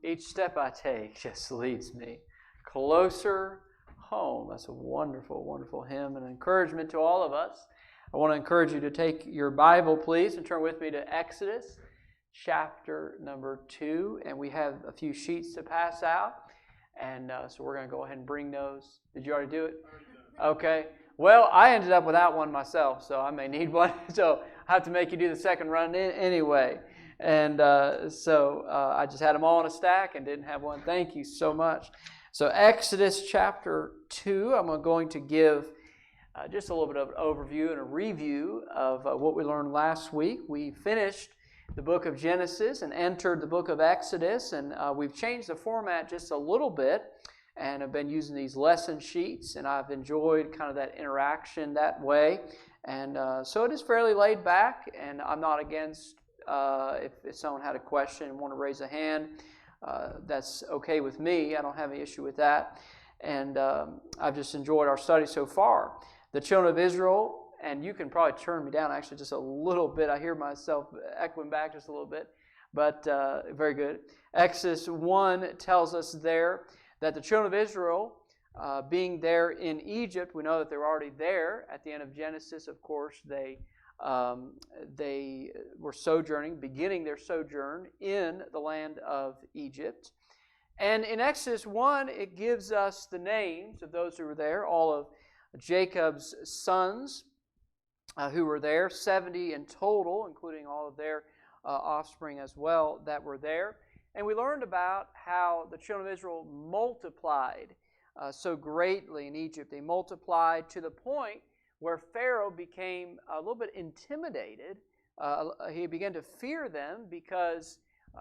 Each step I take just leads me closer home. That's a wonderful, wonderful hymn and encouragement to all of us. I want to encourage you to take your Bible, please, and turn with me to Exodus chapter number 2. And we have a few sheets to pass out. And so we're going to go ahead and bring those. Did you already do it? Okay. Well, I ended up without one myself, so I may need one. So I have to make you do the second run anyway. And so I just had them all in a stack and didn't have one. Thank you so much. So Exodus chapter 2, I'm going to give just a little bit of an overview and a review of what we learned last week. We finished the book of Genesis and entered the book of Exodus, and we've changed the format just a little bit and have been using these lesson sheets, and I've enjoyed kind of that interaction that way. And so it is fairly laid back, and I'm not against if someone had a question and want to raise a hand, that's okay with me. I don't have any issue with that. And I've just enjoyed our study so far. The children of Israel, and you can probably turn me down actually just a little bit. I hear myself echoing back just a little bit, but very good. Exodus 1 tells us there that the children of Israel, being there in Egypt, we know that they were already there. At the end of Genesis, of course, they were sojourning, beginning their sojourn in the land of Egypt. And in Exodus 1, it gives us the names of those who were there, all of Jacob's sons who were there, 70 in total, including all of their offspring as well that were there. And we learned about how the children of Israel multiplied so greatly in Egypt. They multiplied to the point where Pharaoh became a little bit intimidated. He began to fear them because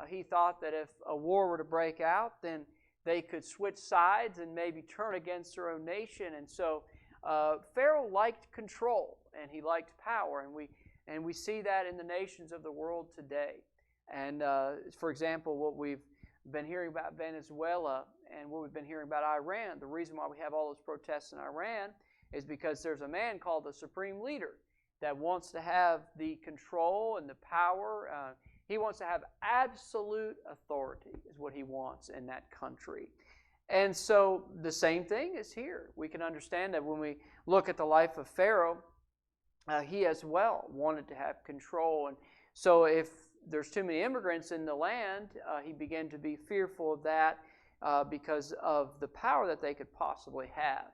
he thought that if a war were to break out, then they could switch sides and maybe turn against their own nation. And so Pharaoh liked control and he liked power, and we see that in the nations of the world today. And for example, what we've been hearing about Venezuela and what we've been hearing about Iran, the reason why we have all those protests in Iran is because there's a man called the Supreme Leader that wants to have the control and the power. He wants to have absolute authority is what he wants in that country. And so the same thing is here. We can understand that when we look at the life of Pharaoh, he as well wanted to have control. And so if there's too many immigrants in the land, he began to be fearful of that because of the power that they could possibly have.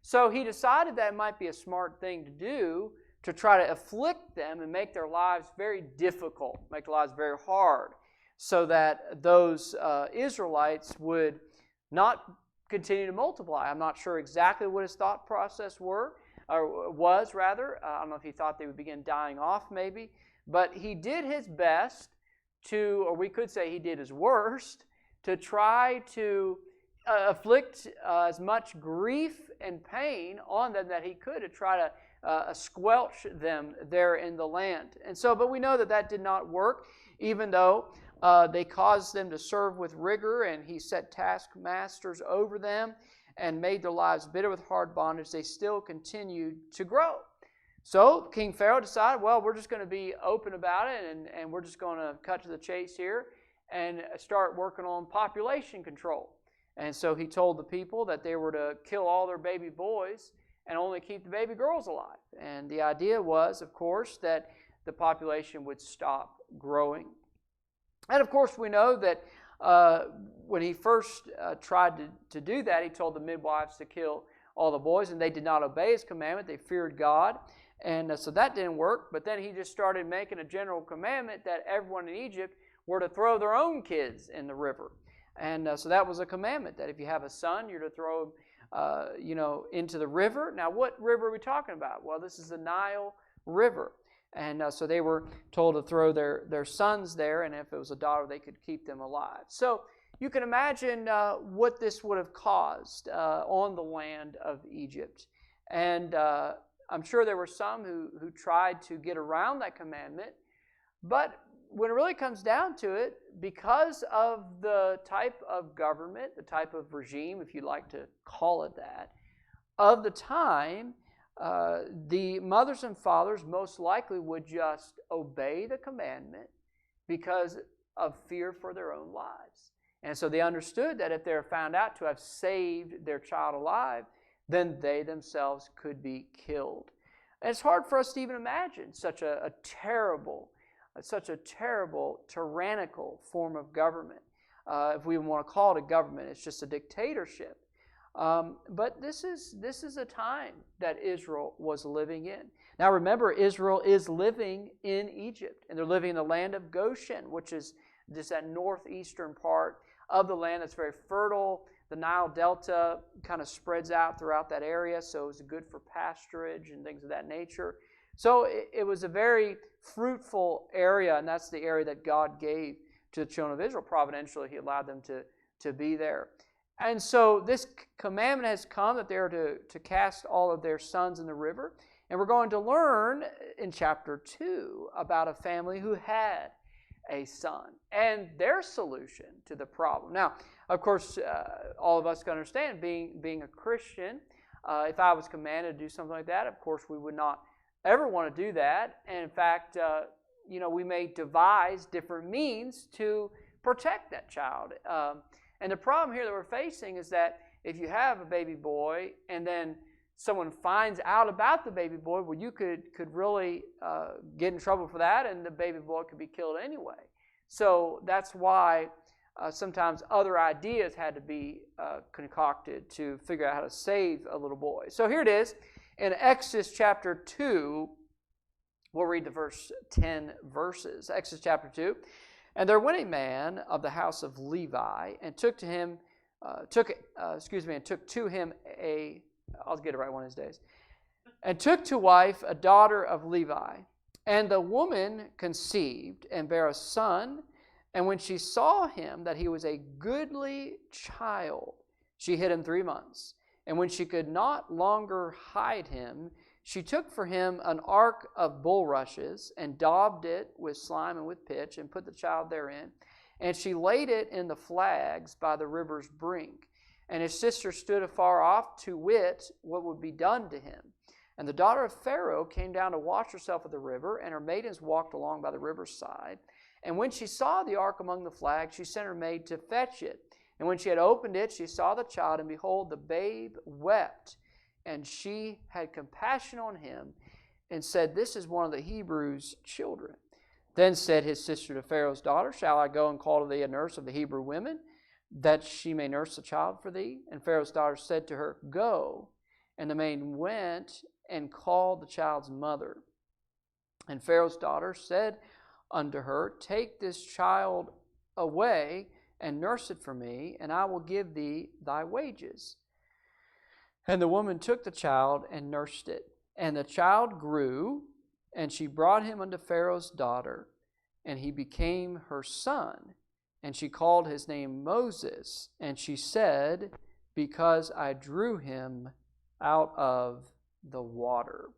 So he decided that it might be a smart thing to do to try to afflict them and make their lives very difficult, make their lives very hard, so that those Israelites would not continue to multiply. I'm not sure exactly what his thought process was. I don't know if he thought they would begin dying off maybe, but he did his best to, or we could say he did his worst, to try to afflict as much grief and pain on them that he could to try to squelch them there in the land. And so, but we know that that did not work, even though they caused them to serve with rigor, and he set taskmasters over them and made their lives bitter with hard bondage. They still continued to grow. So King Pharaoh decided, well, we're just going to be open about it, and we're just going to cut to the chase here and start working on population control. And so he told the people that they were to kill all their baby boys and only keep the baby girls alive. And the idea was, of course, that the population would stop growing. And of course, we know that when he first tried to do that, he told the midwives to kill all the boys, and they did not obey his commandment. They feared God. And so that didn't work. But then he just started making a general commandment that everyone in Egypt were to throw their own kids in the river. And so that was a commandment, that if you have a son, you're to throw him into the river. Now, what river are we talking about? Well, this is the Nile River. And so they were told to throw their sons there, and if it was a daughter, they could keep them alive. So you can imagine what this would have caused on the land of Egypt. And I'm sure there were some who tried to get around that commandment, but when it really comes down to it, because of the type of government, the type of regime, if you like to call it that, of the time, the mothers and fathers most likely would just obey the commandment because of fear for their own lives. And so they understood that if they're found out to have saved their child alive, then they themselves could be killed. And it's hard for us to even imagine such a terrible, tyrannical form of government. If we want to call it a government, it's just a dictatorship. But this is a time that Israel was living in. Now remember, Israel is living in Egypt, and they're living in the land of Goshen, which is just that northeastern part of the land that's very fertile. The Nile Delta kind of spreads out throughout that area, so it was good for pasturage and things of that nature. So it was a very fruitful area, and that's the area that God gave to the children of Israel. Providentially, He allowed them to be there. And so this commandment has come that they are to cast all of their sons in the river. And we're going to learn in chapter 2 about a family who had a son and their solution to the problem. Now, of course, all of us can understand, being a Christian, if I was commanded to do something like that, of course, we would not ever want to do that. And in fact, we may devise different means to protect that child. And the problem here that we're facing is that if you have a baby boy and then someone finds out about the baby boy, well, you could really get in trouble for that, and the baby boy could be killed anyway. So that's why sometimes other ideas had to be concocted to figure out how to save a little boy. So here it is in Exodus chapter 2. We'll read the first 10 verses. Exodus chapter 2. And there went a man of the house of Levi, and took to him I'll get it right one of these days. And took to wife a daughter of Levi. And the woman conceived and bare a son. And when she saw him that he was a goodly child, she hid him 3 months. And when she could not longer hide him, she took for him an ark of bulrushes, and daubed it with slime and with pitch, and put the child therein. And she laid it in the flags by the river's brink. And his sister stood afar off to wit what would be done to him. And the daughter of Pharaoh came down to wash herself at the river, and her maidens walked along by the river's side. And when she saw the ark among the flags, she sent her maid to fetch it. And when she had opened it, she saw the child, and behold, the babe wept. And she had compassion on him, and said, This is one of the Hebrews' children. Then said his sister to Pharaoh's daughter, Shall I go and call to thee a nurse of the Hebrew women, that she may nurse the child for thee? And Pharaoh's daughter said to her, Go. And the maid went and called the child's mother. And Pharaoh's daughter said unto her, Take this child away, and nurse it for me, and I will give thee thy wages. And the woman took the child and nursed it. And the child grew, and she brought him unto Pharaoh's daughter, and he became her son. And she called his name Moses, and she said, Because I drew him out of the water.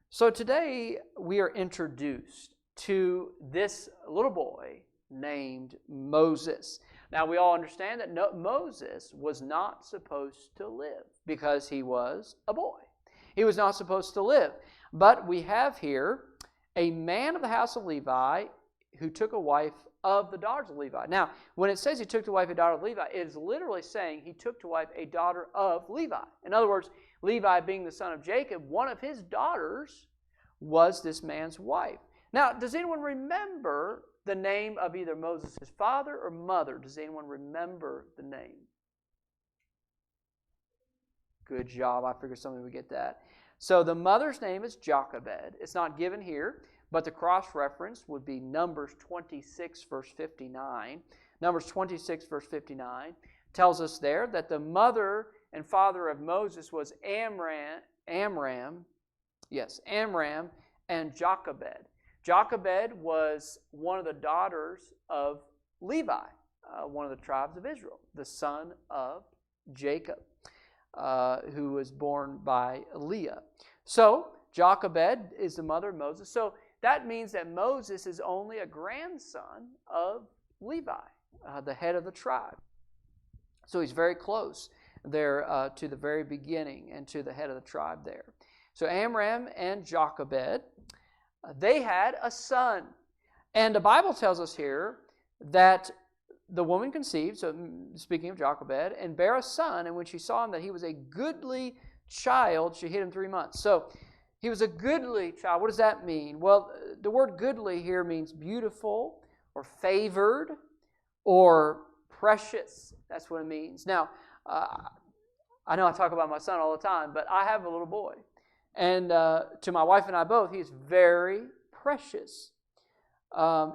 So today we are introduced to this little boy named Moses. Now we all understand that Moses was not supposed to live because he was a boy. He was not supposed to live. But we have here a man of the house of Levi who took a wife of the daughters of Levi. Now, when it says he took to wife a daughter of Levi, it is literally saying he took to wife a daughter of Levi. In other words, Levi being the son of Jacob, one of his daughters was this man's wife. Now, does anyone remember the name of either Moses' father or mother? Does anyone remember the name? Good job. I figured somebody would get that. So the mother's name is Jochebed. It's not given here, but the cross-reference would be Numbers 26, verse 59. Numbers 26, verse 59 tells us there that the mother and father of Moses was Amram and Jochebed. Jochebed was one of the daughters of Levi, one of the tribes of Israel, the son of Jacob, who was born by Leah. So Jochebed is the mother of Moses. So that means that Moses is only a grandson of Levi, the head of the tribe. So he's very close there to the very beginning and to the head of the tribe there. So Amram and Jochebed, they had a son. And the Bible tells us here that the woman conceived, so speaking of Jochebed, and bare a son, and when she saw him that he was a goodly child, she hid him 3 months. So he was a goodly child. What does that mean? Well, the word goodly here means beautiful or favored or precious. That's what it means. Now, I know I talk about my son all the time, but I have a little boy. And to my wife and I both, he's very precious.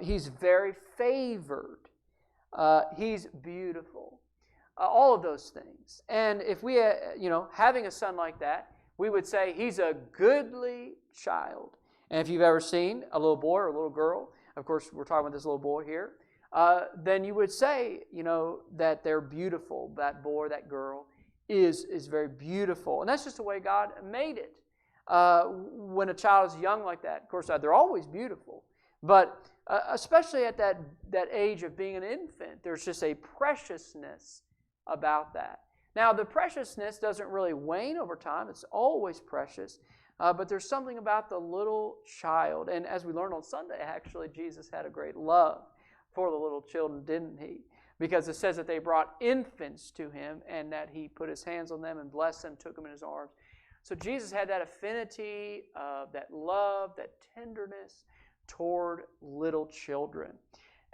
He's very favored. He's beautiful. All of those things. And if we, having a son like that, we would say he's a goodly child. And if you've ever seen a little boy or a little girl, of course we're talking about this little boy here, then you would say, that they're beautiful. That boy, that girl is very beautiful. And that's just the way God made it. When a child is young like that, of course, they're always beautiful. But especially at that age of being an infant, there's just a preciousness about that. Now, the preciousness doesn't really wane over time. It's always precious. But there's something about the little child. And as we learned on Sunday, actually, Jesus had a great love for the little children, didn't he? Because it says that they brought infants to him and that he put his hands on them and blessed them, took them in his arms. So Jesus had that affinity, that love, that tenderness toward little children.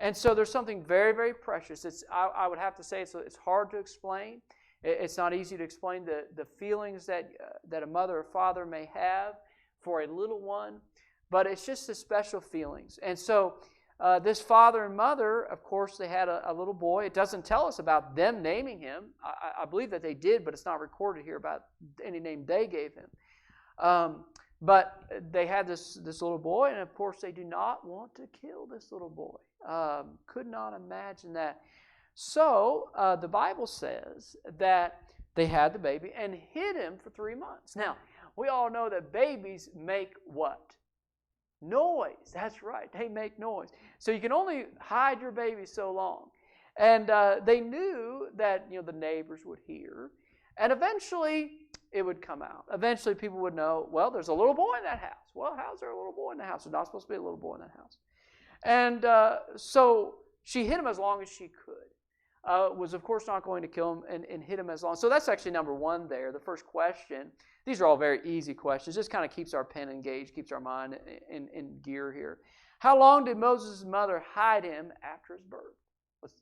And so there's something very, very precious. I would have to say it's hard to explain. It's not easy to explain the feelings that a mother or father may have for a little one, but it's just the special feelings. And so this father and mother, of course, they had a little boy. It doesn't tell us about them naming him. I believe that they did, but it's not recorded here about any name they gave him. But they had this little boy, and of course they do not want to kill this little boy. Could not imagine that. So the Bible says that they had the baby and hid him for 3 months. Now, we all know that babies make what? Noise. That's right. They make noise. So you can only hide your baby so long. And they knew that the neighbors would hear. And eventually it would come out. Eventually people would know, well, there's a little boy in that house. Well, how's there a little boy in the house? There's not supposed to be a little boy in that house. And so she hid him as long as she could. Was, of course, not going to kill him and hid him as long. So that's actually number one there. The first question. These are all very easy questions. Just kind of keeps our pen engaged, keeps our mind in gear here. How long did Moses' mother hide him after his birth? It was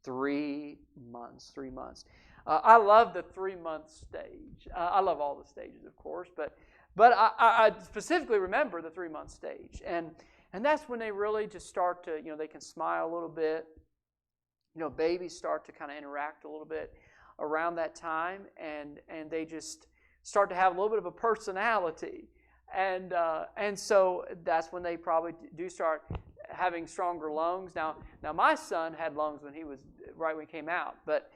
3 months. 3 months. I love the 3-month stage. I love all the stages, of course, but I specifically remember the 3-month stage. And that's when they really just start to, they can smile a little bit. Babies start to kind of interact a little bit around that time, and they just start to have a little bit of a personality. And so that's when they probably do start having stronger lungs. Now my son had lungs when he came out, but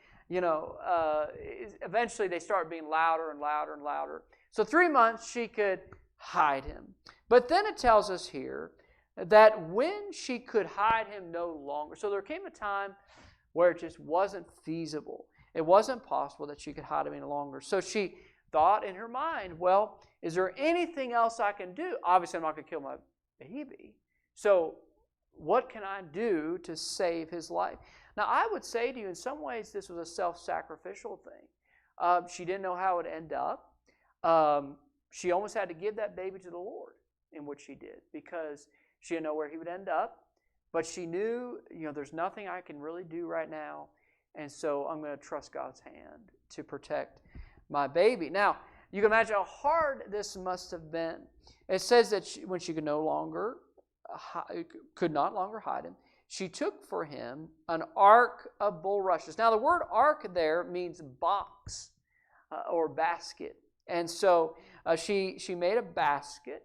eventually they start being louder and louder and louder. So 3 months she could hide him. But then it tells us here that when she could hide him no longer, so there came a time where it just wasn't feasible. It wasn't possible that she could hide him any longer. So she thought in her mind, well, is there anything else I can do? Obviously, I'm not going to kill my baby. So what can I do to save his life? Now, I would say to you, in some ways, this was a self-sacrificial thing. She didn't know how it would end up. She almost had to give that baby to the Lord, in which she did, because she didn't know where he would end up. But she knew, there's nothing I can really do right now, and so I'm going to trust God's hand to protect my baby. Now, you can imagine how hard this must have been. It says that when she could no longer hide him, she took for him an ark of bulrushes. Now, the word ark there means box or basket. And so she made a basket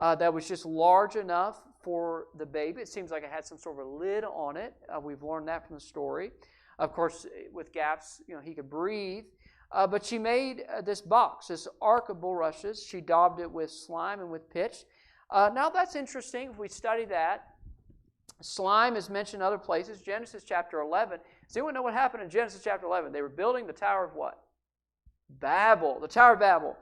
that was just large enough for the baby. It seems like it had some sort of a lid on it. We've learned that from the story. Of course, with gaps, he could breathe. But she made this box, this ark of bulrushes. She daubed it with slime and with pitch. Now, that's interesting. If we study that, slime is mentioned in other places. Genesis chapter 11. Does anyone know what happened in Genesis chapter 11? They were building the Tower of what? Babel. The Tower of Babel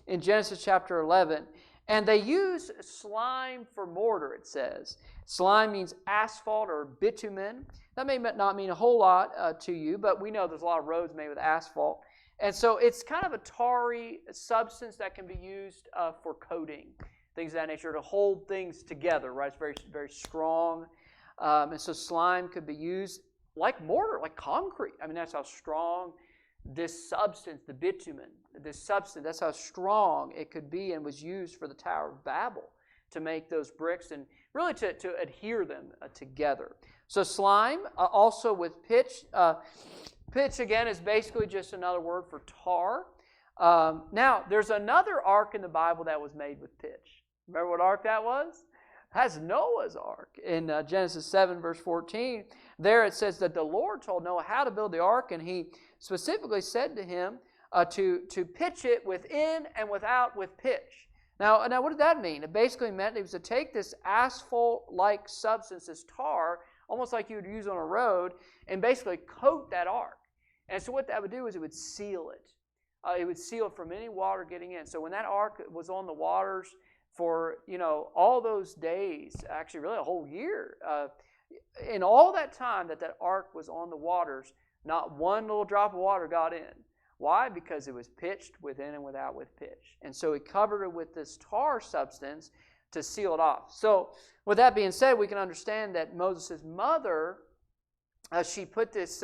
in Genesis chapter 11. And they use slime for mortar, it says. Slime means asphalt or bitumen. That may not mean a whole lot to you, but we know there's a lot of roads made with asphalt. And so it's kind of a tarry substance that can be used for coating, things of that nature, to hold things together, right? It's very, very strong. And so slime could be used like mortar, like concrete. I mean, that's how strong this substance, the bitumen, this substance, that's how strong it could be, and was used for the Tower of Babel to make those bricks and really to adhere them together. So slime, also with pitch. Pitch, again, is basically just another word for tar. Now, there's another ark in the Bible that was made with pitch. Remember what ark that was? That's Noah's ark. In Genesis 7, verse 14, there it says that the Lord told Noah how to build the ark, and he specifically said to him to pitch it within and without with pitch. Now, what did that mean? It basically meant it was to take this asphalt-like substance, this tar, almost like you would use on a road, and basically coat that ark. And so what that would do is it would seal it. It would seal it from any water getting in. So when that ark was on the waters for, all those days, actually really a whole year, in all that time that ark was on the waters, not one little drop of water got in. Why? Because it was pitched within and without with pitch. And so he covered it with this tar substance to seal it off. So with that being said, we can understand that Moses' mother, she put this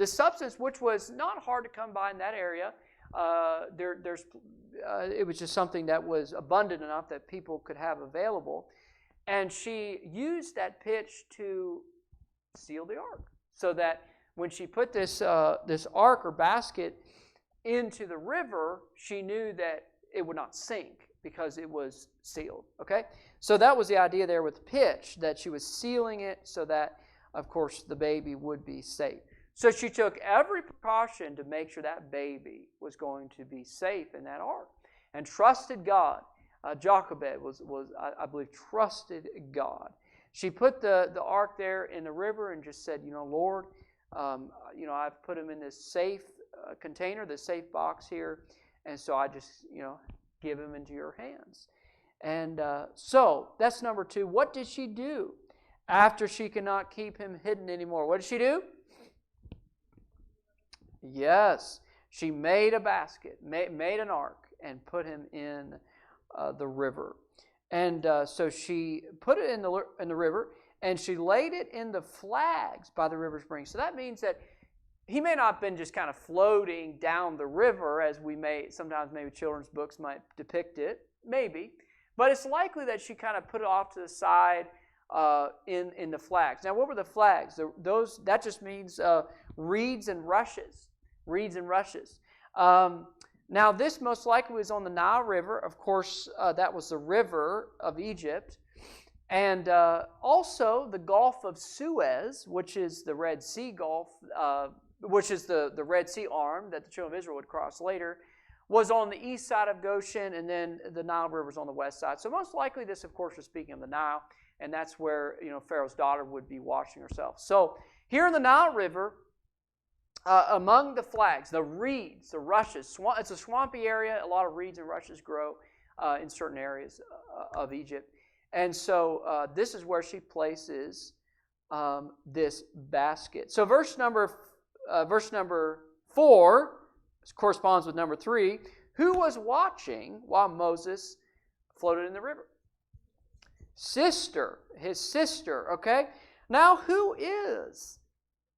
substance, which was not hard to come by in that area. It was just something that was abundant enough that people could have available. And she used that pitch to seal the ark, so that when she put this ark or basket into the river, she knew that it would not sink because it was sealed. Okay? So that was the idea there with pitch, that she was sealing it so that, of course, the baby would be safe. So she took every precaution to make sure that baby was going to be safe in that ark, and trusted God. Jochebed was I believe, trusted God. She put the ark there in the river and just said, Lord, I've put him in this safe container, this safe box here, and so I just, give him into your hands. And so that's number 2. What did she do after she could not keep him hidden anymore? What did she do? Yes, she made a basket, made an ark, and put him in the river. And so she put it in the river, and she laid it in the flags by the river's brink. So that means that he may not have been just kind of floating down the river, as we may sometimes, maybe children's books might depict it, maybe. But it's likely that she kind of put it off to the side in the flags. Now, what were the flags? That just means reeds and rushes. Reeds and rushes. Now, this most likely was on the Nile River. Of course, that was the river of Egypt. And also the Gulf of Suez, which is the Red Sea Gulf, which is the Red Sea arm that the children of Israel would cross later, was on the east side of Goshen, and then the Nile River was on the west side. So most likely this, of course, was speaking of the Nile, and that's where Pharaoh's daughter would be washing herself. So here in the Nile River, among the flags, the reeds, the rushes, it's a swampy area. A lot of reeds and rushes grow in certain areas of Egypt. And so this is where she places this basket. So verse number 4 corresponds with number 3. Who was watching while Moses floated in the river? His sister, okay? Now, who is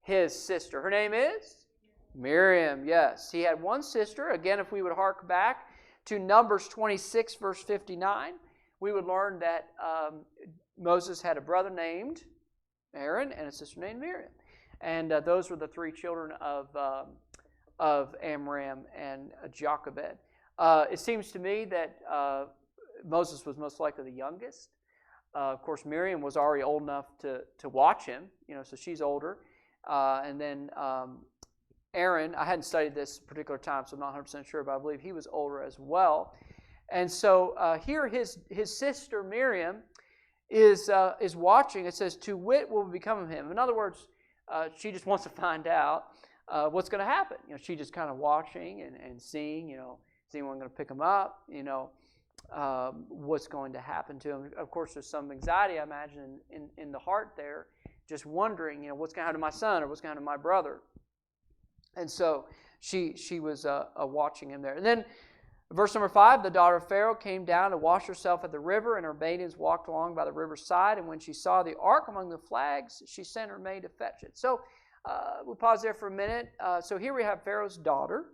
his sister? Her name is Miriam, yes. He had one sister. Again, if we would hark back to Numbers 26, verse 59, we would learn that Moses had a brother named Aaron and a sister named Miriam. And those were the 3 children of Amram and Jochebed. It seems to me that Moses was most likely the youngest. Of course, Miriam was already old enough to watch him, so she's older. And then Aaron, I hadn't studied this particular time, so I'm not 100% sure, but I believe he was older as well. And so here his sister Miriam is watching. It says, "To wit will become of him." In other words, she just wants to find out what's going to happen. She's just kind of watching and seeing, is anyone going to pick him up? what's going to happen to him. Of course, there's some anxiety, I imagine, in the heart there, just wondering, what's going to happen to my son or what's going to happen to my brother. And so she was watching him there. And then verse number 5, the daughter of Pharaoh came down to wash herself at the river, and her maidens walked along by the river's side. And when she saw the ark among the flags, she sent her maid to fetch it. So we'll pause there for a minute. So here we have Pharaoh's daughter,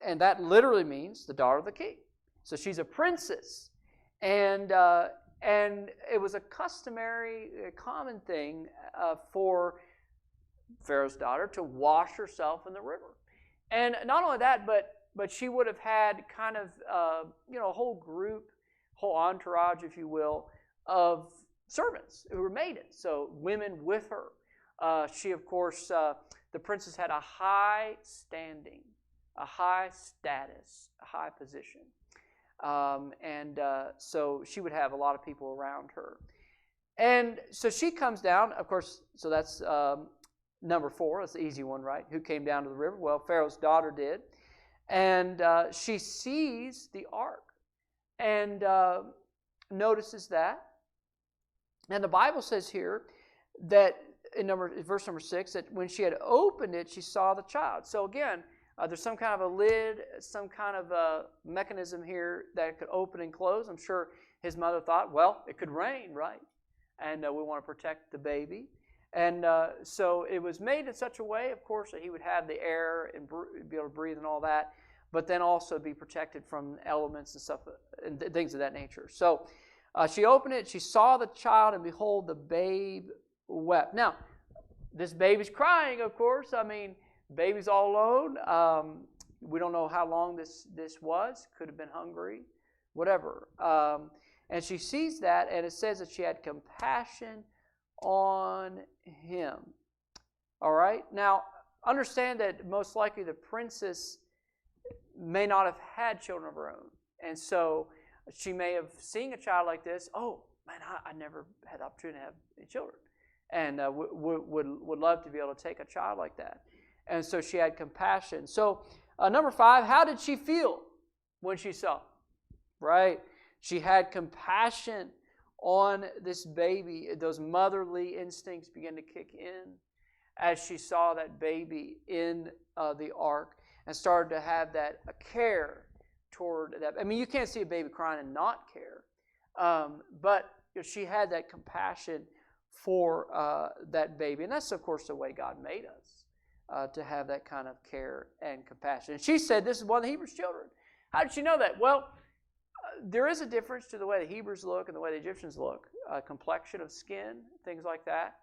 and that literally means the daughter of the king. So she's a princess. And it was a customary, common thing for Pharaoh's daughter to wash herself in the river. And not only that, but she would have had kind of, a whole group, whole entourage, if you will, of servants who were maidens. So women with her. She, of course, the princess had a high standing, a high status, a high position. So she would have a lot of people around her. And so she comes down, of course, so that's number 4. That's the easy one, right? Who came down to the river? Well, Pharaoh's daughter did. And she sees the ark and notices that. And the Bible says here that in verse number 6, that when she had opened it, she saw the child. So again, there's some kind of a lid, some kind of a mechanism here that could open and close. I'm sure his mother thought, well, it could rain, right? And we want to protect the baby. And so it was made in such a way, of course, that he would have the air and be able to breathe and all that, but then also be protected from elements and stuff and things of that nature. So she opened it, she saw the child, and behold, the babe wept. Now, this baby's crying, of course. I mean, baby's all alone. We don't know how long this was. Could have been hungry, whatever. And she sees that, and it says that she had compassion on him. All right? Now, understand that most likely the princess may not have had children of her own. And so she may have seen a child like this. Oh, man, I never had the opportunity to have any children. And would love to be able to take a child like that. And so she had compassion. So number 5, how did she feel when she saw? Right? She had compassion on this baby. Those motherly instincts began to kick in as she saw that baby in the ark and started to have that care toward that. I mean, you can't see a baby crying and not care. But she had that compassion for that baby. And that's, of course, the way God made us, to have that kind of care and compassion. And she said, this is one of the Hebrews' children. How did she know that? Well, there is a difference to the way the Hebrews look and the way the Egyptians look. Complexion of skin, things like that.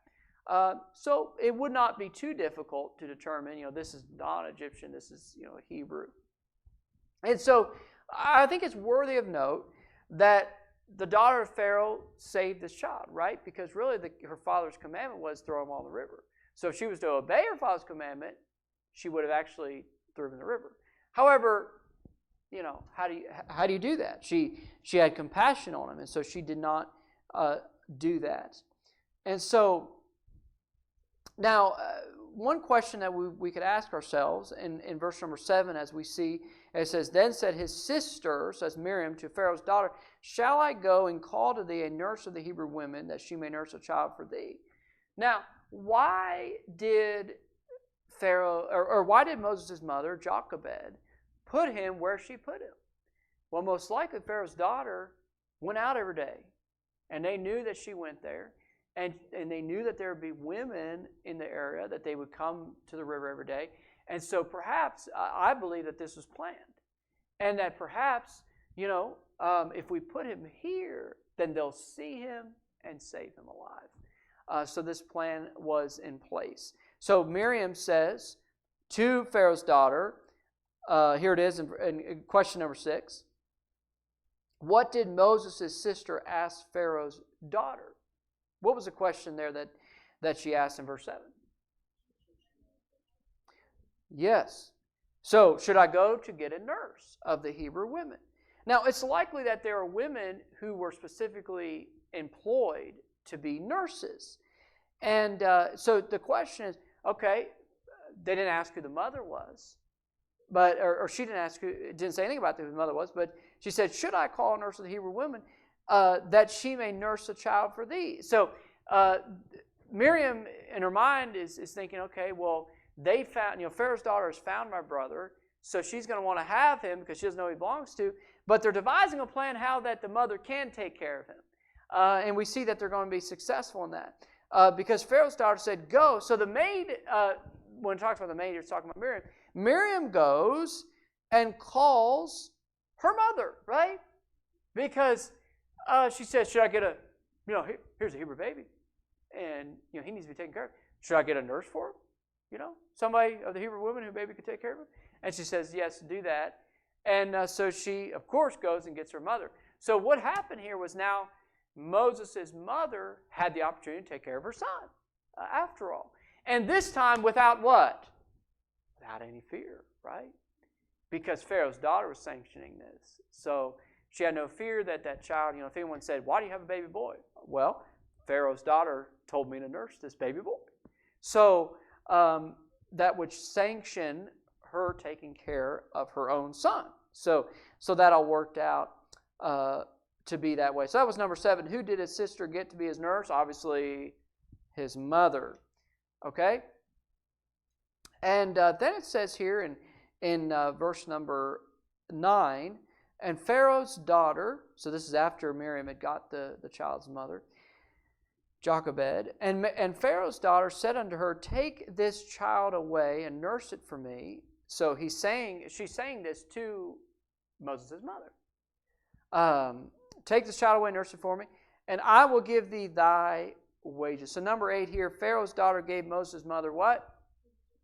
So it would not be too difficult to determine, this is not Egyptian, this is, Hebrew. And so I think it's worthy of note that the daughter of Pharaoh saved this child, right? Because really her father's commandment was throw him all in the river. So if she was to obey her father's commandment, she would have actually threw him in the river. However, how do you do that? She had compassion on him, and so she did not do that. And so now, one question that we could ask ourselves in verse number 7, as we see, it says, then said his sister, says Miriam, to Pharaoh's daughter, shall I go and call to thee a nurse of the Hebrew women, that she may nurse a child for thee? Now, why did Pharaoh, or why did Moses' mother, Jochebed, put him where she put him? Well, most likely Pharaoh's daughter went out every day, and they knew that she went there, and they knew that there would be women in the area, that they would come to the river every day. And so perhaps, I believe that this was planned, and that perhaps, if we put him here, then they'll see him and save him alive. So this plan was in place. So Miriam says to Pharaoh's daughter, here it is in question number 6. What did Moses' sister ask Pharaoh's daughter? What was the question there that she asked in verse 7? Yes. So, should I go to get a nurse of the Hebrew women? Now, it's likely that there are women who were specifically employed to be nurses. And so the question is, okay, they didn't ask who the mother was. or she didn't ask, didn't say anything about who his mother was, but she said, should I call a nurse of the Hebrew women that she may nurse a child for thee? So Miriam, in her mind, is thinking, okay, well, they found, Pharaoh's daughter has found my brother, so she's going to want to have him because she doesn't know who he belongs to, but they're devising a plan how that the mother can take care of him. And we see that they're going to be successful in that. Because Pharaoh's daughter said, go. So the maid, when it talks about the maid, it's talking about Miriam. Miriam goes and calls her mother, right? Because she says, should I get here's a Hebrew baby. And, he needs to be taken care of. Should I get a nurse for him? Somebody of the Hebrew women who maybe could take care of him? And she says, yes, do that. And so she, of course, goes and gets her mother. So what happened here was now Moses' mother had the opportunity to take care of her son, after all. And this time without what? Without any fear, right? Because Pharaoh's daughter was sanctioning this. So she had no fear that that child, if anyone said, why do you have a baby boy? Well, Pharaoh's daughter told me to nurse this baby boy. So that would sanction her taking care of her own son. So that all worked out to be that way. So that was number 7. Who did his sister get to be his nurse? Obviously, his mother. Okay? And then it says here in verse number 9, and Pharaoh's daughter, so this is after Miriam had got the child's mother, Jochebed, and Pharaoh's daughter said unto her, take this child away and nurse it for me. So she's saying this to Moses' mother. Take this child away and nurse it for me, and I will give thee thy wages. So number 8 here, Pharaoh's daughter gave Moses' mother what?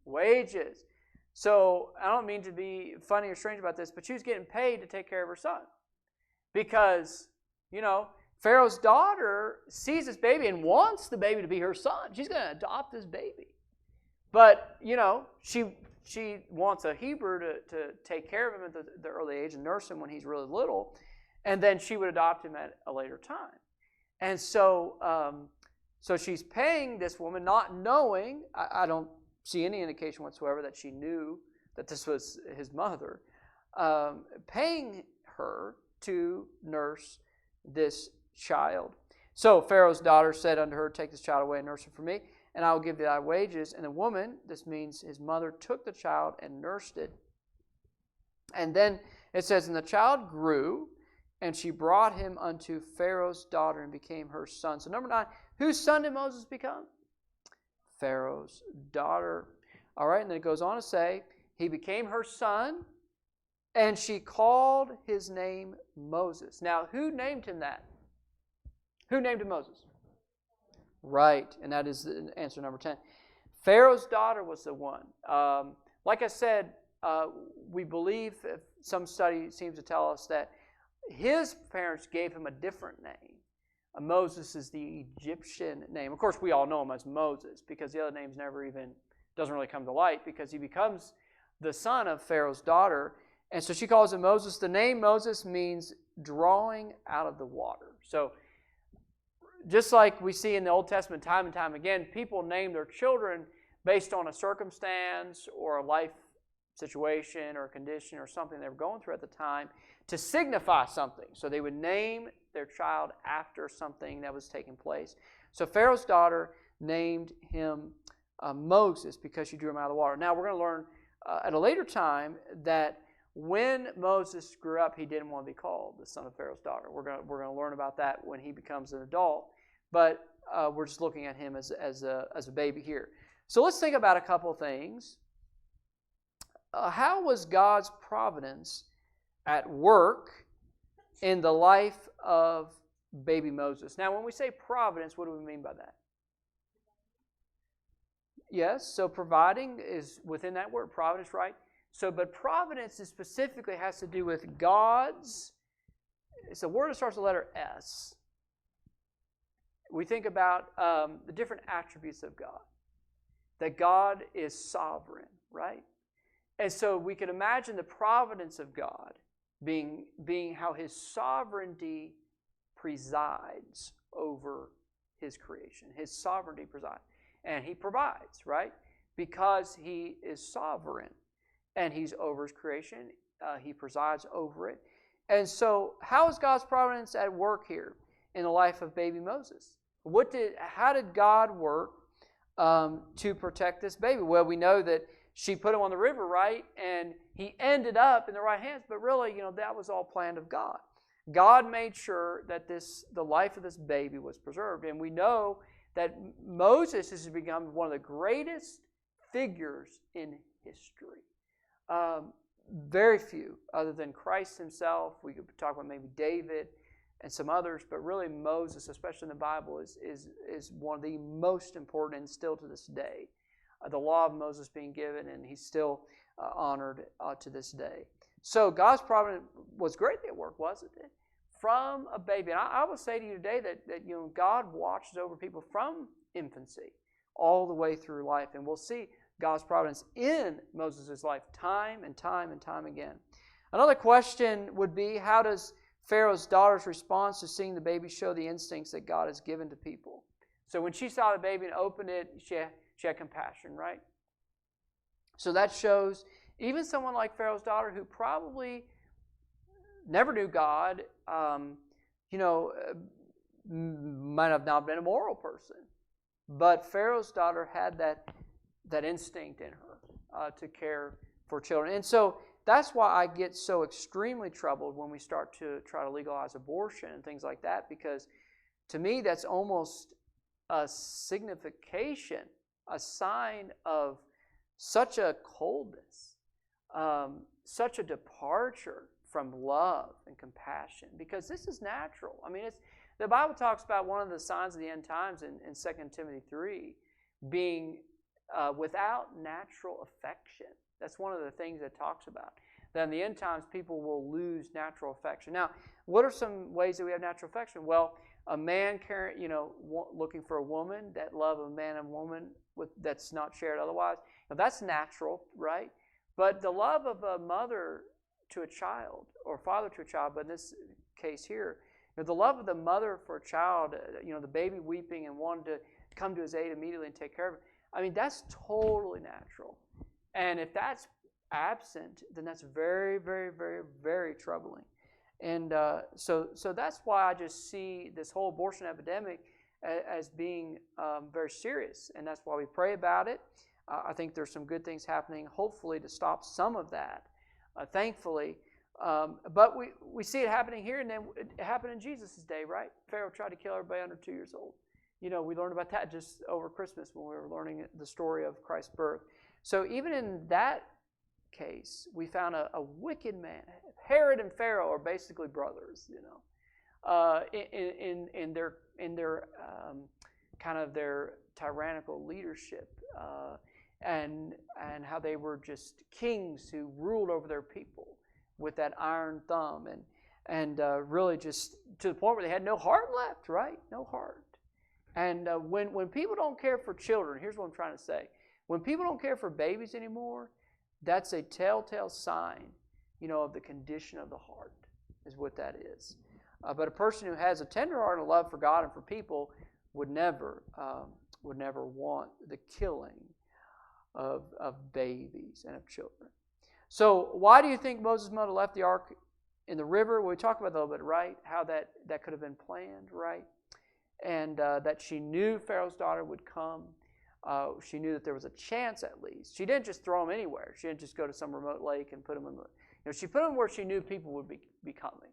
Wages. So I don't mean to be funny or strange about this, but she was getting paid to take care of her son. Because, Pharaoh's daughter sees this baby and wants the baby to be her son. She's going to adopt this baby. But, she wants a Hebrew to take care of him at the early age and nurse him when he's really little. And then she would adopt him at a later time. And so she's paying this woman, not knowing, I don't see any indication whatsoever that she knew that this was his mother, paying her to nurse this child. So Pharaoh's daughter said unto her, take this child away and nurse it for me, and I will give thee thy wages. And the woman, this means his mother, took the child and nursed it. And then it says, and the child grew, and she brought him unto Pharaoh's daughter and became her son. So number 9, whose son did Moses become? Pharaoh's daughter. All right, and then it goes on to say, he became her son, and she called his name Moses. Now, who named him that? Who named him Moses? Right, and that is the answer number 10. Pharaoh's daughter was the one. Like I said, we believe, some study seems to tell us that his parents gave him a different name. Moses is the Egyptian name. Of course, we all know him as Moses because the other names doesn't really come to light because he becomes the son of Pharaoh's daughter. And so she calls him Moses. The name Moses means drawing out of the water. So just like we see in the Old Testament time and time again, people name their children based on a circumstance or a life situation or a condition or something they were going through at the time to signify something. So they would name their child after something that was taking place. So Pharaoh's daughter named him Moses because she drew him out of the water. Now we're going to learn at a later time that when Moses grew up, he didn't want to be called the son of Pharaoh's daughter. We're going to learn about that when he becomes an adult. But we're just looking at him as a baby here. So let's think about a couple of things. How was God's providence at work in the life of baby Moses? Now, when we say providence, what do we mean by that? Yes, so providing is within that word, providence, right? So, but providence is specifically has to do with God's, it's a word that starts with the letter S. We think about the different attributes of God. That God is sovereign, right? And so we can imagine the providence of God being how His sovereignty presides over His creation. His sovereignty presides. And He provides, right? Because He is sovereign. and He's over His creation. He presides over it. And so, how is God's providence at work here in the life of baby Moses? How did God work to protect this baby? Well, we know that she put him on the river, right? And he ended up in the right hands. But really, that was all planned of God. God made sure that the life of this baby was preserved. And we know that Moses has become one of the greatest figures in history. Very few, other than Christ Himself. We could talk about maybe David and some others, but really Moses, especially in the Bible, is one of the most important, and still to this day. The law of Moses being given, and he's still honored to this day. So God's providence was greatly at work, wasn't it? From a baby. And I will say to you today that God watches over people from infancy all the way through life. And we'll see God's providence in Moses' life time and time and time again. Another question would be, how does Pharaoh's daughter's response to seeing the baby show the instincts that God has given to people? So when she saw the baby and opened it, she had compassion, right? So that shows even someone like Pharaoh's daughter, who probably never knew God, might have not been a moral person. But Pharaoh's daughter had that instinct in her to care for children. And so that's why I get so extremely troubled when we start to try to legalize abortion and things like that, because to me that's almost a signification, a sign of such a coldness, such a departure from love and compassion, because this is natural. I mean, the Bible talks about one of the signs of the end times in 2 Timothy 3 being without natural affection. That's one of the things it talks about. That in the end times, people will lose natural affection. Now, what are some ways that we have natural affection? Well, a man looking for a woman, that love of a man and woman that's not shared otherwise. Now, that's natural, right? But the love of a mother to a child, or father to a child, but in this case here, the love of the mother for a child, the baby weeping and wanting to come to his aid immediately and take care of it, I mean, that's totally natural. And if that's absent, then that's very, very, very, very troubling. And so that's why I just see this whole abortion epidemic as being very serious. And that's why we pray about it. I think there's some good things happening, hopefully, to stop some of that, thankfully. But we see it happening here, and then it happened in Jesus' day, right? Pharaoh tried to kill everybody under 2 years old. We learned about that just over Christmas when we were learning the story of Christ's birth. So even in that case, we found a wicked man. Herod and Pharaoh are basically brothers, in their kind of their tyrannical leadership, and how they were just kings who ruled over their people with that iron thumb, and really just to the point where they had no heart left, right? No heart. And when people don't care for children, here's what I'm trying to say. When people don't care for babies anymore, that's a telltale sign, of the condition of the heart, is what that is. But a person who has a tender heart and a love for God and for people would never want the killing of babies and of children. So why do you think Moses' mother left the ark in the river? Well, we talked about that a little bit, right? How that could have been planned, right? And that she knew Pharaoh's daughter would come. She knew that there was a chance, at least. She didn't just throw him anywhere. She didn't just go to some remote lake and put him in the... she put him where she knew people would be coming,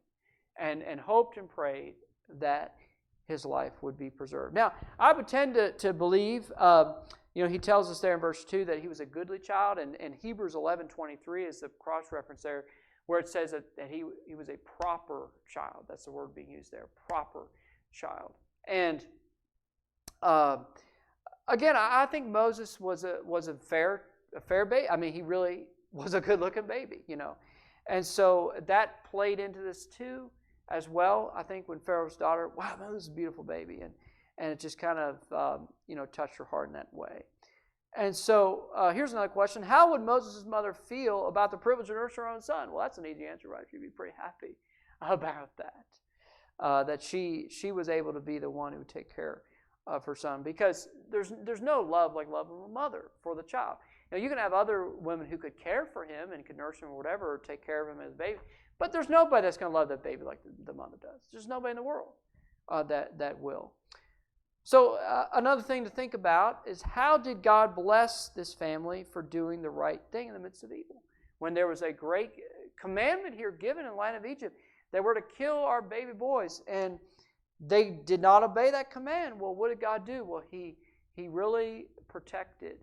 and hoped and prayed that his life would be preserved. Now, I would tend to believe, he tells us there in verse 2 that he was a goodly child, and Hebrews 11:23 is the cross-reference there, where it says that he was a proper child. That's the word being used there, proper child. And again, I think Moses was a fair baby. I mean, he really was a good-looking baby, And so that played into this too, as well. I think when Pharaoh's daughter, wow, this is a beautiful baby, and it just kind of touched her heart in that way. And so here's another question: how would Moses' mother feel about the privilege of nursing her own son? Well, that's an easy answer, right? She'd be pretty happy about that. That she was able to be the one who would take care of her son, because there's no love like love of a mother for the child. Now, you can have other women who could care for him and could nurse him or whatever, or take care of him as a baby. But there's nobody that's going to love that baby like the mother does. There's nobody in the world that will. So another thing to think about is, how did God bless this family for doing the right thing in the midst of evil? When there was a great commandment here given in the land of Egypt, they were to kill our baby boys, and they did not obey that command. Well, what did God do? Well, He really protected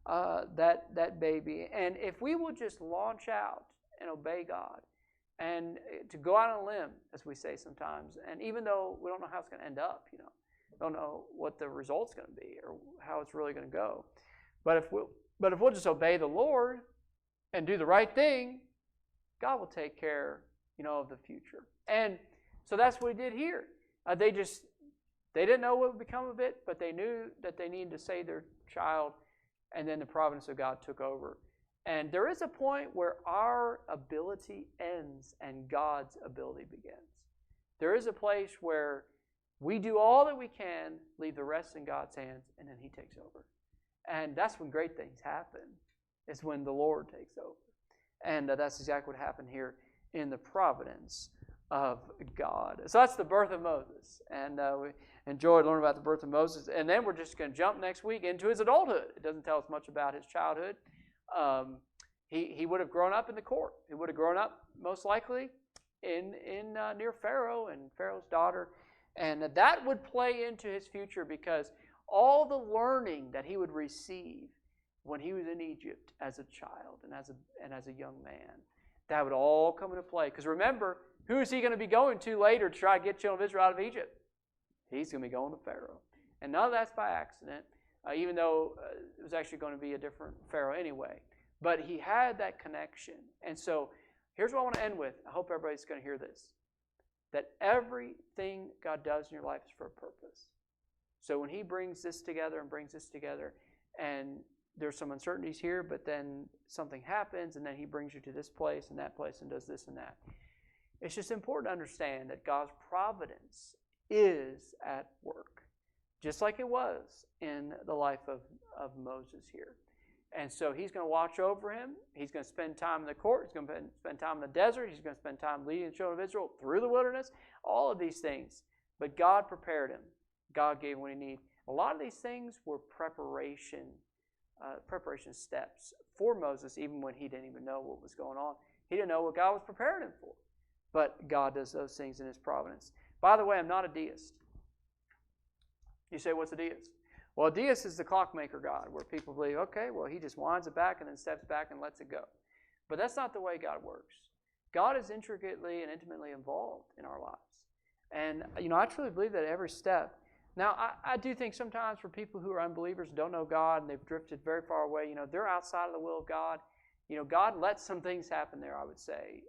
that baby. And if we will just launch out and obey God, and to go out on a limb, as we say sometimes, and even though we don't know how it's going to end up, don't know what the result's going to be or how it's really going to go, but if we'll just obey the Lord and do the right thing, God will take care, of the future. And so that's what He did here. They didn't know what would become of it, but they knew that they needed to save their child, and then the providence of God took over. And there is a point where our ability ends and God's ability begins. There is a place where we do all that we can, leave the rest in God's hands, and then He takes over. And that's when great things happen, is when the Lord takes over. And that's exactly what happened here in the providence of God. So that's the birth of Moses. And we enjoyed learning about the birth of Moses. And then we're just going to jump next week into his adulthood. It doesn't tell us much about his childhood. He would have grown up in the court. He would have grown up, most likely, in near Pharaoh and Pharaoh's daughter. And that would play into his future, because all the learning that he would receive when he was in Egypt as a child and as a young man, that would all come into play. Because remember, who is he going to be going to later to try to get children of Israel out of Egypt? He's going to be going to Pharaoh. And none of that's by accident, even though it was actually going to be a different Pharaoh anyway. But he had that connection. And so here's what I want to end with. I hope everybody's going to hear this. That everything God does in your life is for a purpose. So when He brings this together and brings this together, and there's some uncertainties here, but then something happens, and then He brings you to this place and that place and does this and that. It's just important to understand that God's providence is at work, just like it was in the life of Moses here. And so He's going to watch over him. He's going to spend time in the court. He's going to spend time in the desert. He's going to spend time leading the children of Israel through the wilderness. All of these things. But God prepared him. God gave him what he needed. A lot of these things were preparation steps for Moses, even when he didn't even know what was going on. He didn't know what God was preparing him for. But God does those things in His providence. By the way, I'm not a deist. You say, what's a deist? Well, a deist is the clockmaker God, where people believe, okay, well, He just winds it back and then steps back and lets it go. But that's not the way God works. God is intricately and intimately involved in our lives. And, I truly believe that every step. Now, I do think sometimes for people who are unbelievers and don't know God and they've drifted very far away, they're outside of the will of God. God lets some things happen there, I would say.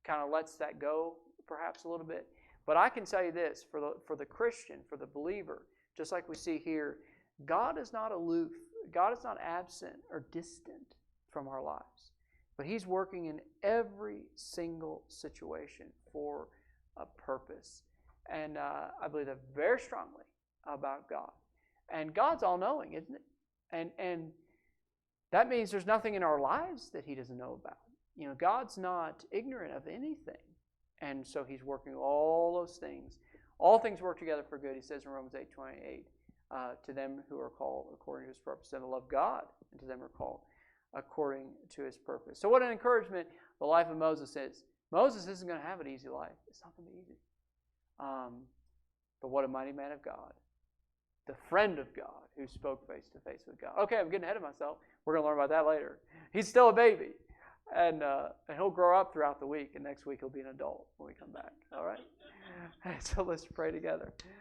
Kind of lets that go, perhaps a little bit. But I can tell you this, for the Christian, for the believer, just like we see here, God is not aloof. God is not absent or distant from our lives. But He's working in every single situation for a purpose. And I believe that very strongly about God. And God's all-knowing, isn't it? And that means there's nothing in our lives that He doesn't know about. God's not ignorant of anything. And so He's working all those things. All things work together for good, He says in Romans 8:28, to them who are called according to His purpose, and to love God, and to them who are called according to His purpose. So what an encouragement the life of Moses is. Moses isn't going to have an easy life. It's not going to be easy. But what a mighty man of God. The friend of God who spoke face to face with God. Okay, I'm getting ahead of myself. We're going to learn about that later. He's still a baby. And he'll grow up throughout the week. And next week he'll be an adult when we come back. All right? So let's pray together.